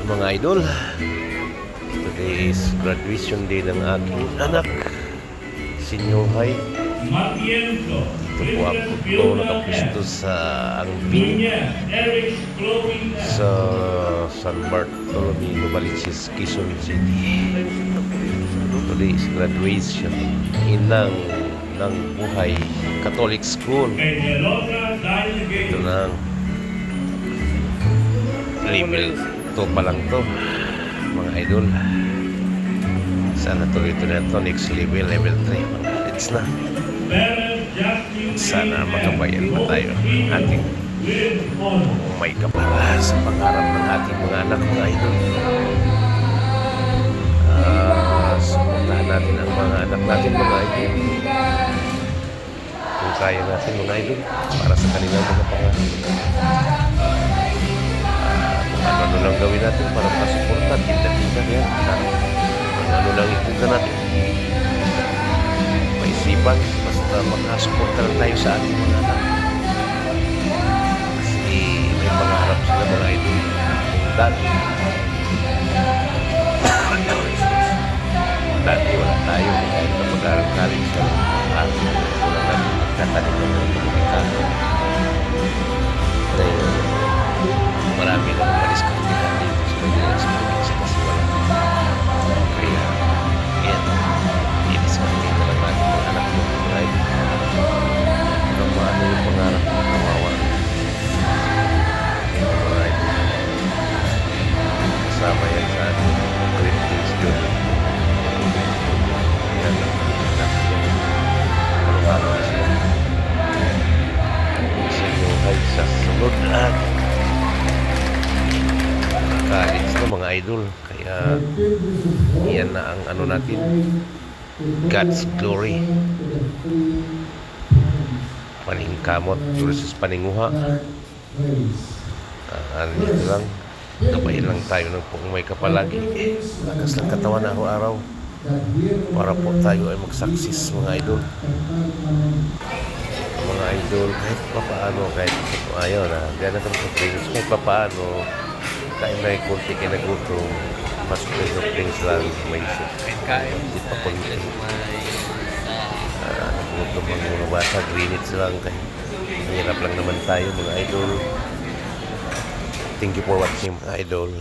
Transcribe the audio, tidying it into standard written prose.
Mga idol, today is graduation day ng aking anak, senior high. Ito po ako nakapisto sa Angpin sa San Bartolome, Novaliches, Quezon City. Today is graduation ng Buhay Catholic School. Ito na level 2 pa lang to, mga idol. Sana tuloy-tuloy na to, next level 3, mga grades na. Sana makabayan pa tayo ating may kapala sa pangarap ng ating mga anak, mga idol. Suportahan natin ang mga anak natin, mga idol, kung kaya natin, mga idol, para sa kanilang mga pangarap. Ano lang gawin natin para makasuporta, tinda-tinda yan. Ano lang itinda natin, maisipan, basta makasuporta lang tayo sa ating mga anak. Kasi may pangarap sila, mga idol. Dati wala tayo, kahit na mag-aaral college na lang, wala natin magtatanim ng mga pagkakano. Dahil marami na umalis ka dito sa probinsya kasi wala. Kaya, yan, i-discount na lang natin mga anak mo. Right? Kung maano yung pangarap mo, kawawa. Right? Kasama yan sa ating Corinthians yun. Yan, anak yan. Ano-ano na sila. Sa buhay sa sunod at college na, mga idol. Kaya yan na ang ano natin, God's glory. Paningkamot versus paninguha. Dito lang, gabayin lang tayo ng kung may kapalagi. Lakas lang katawan na araw-araw para po tayo ay mag-success, mga idol. Mga idol, kahit papaano, kahit ayaw na diyan natin sa trainers, kahit papaano kain na yung kunti kayo nagutom, mas place of things lang may isip. Hindi pa kunti. Nagutom ang mga bata, greenage lang. Hirap lang naman tayo, mga idol. Thank you for watching, mga idol.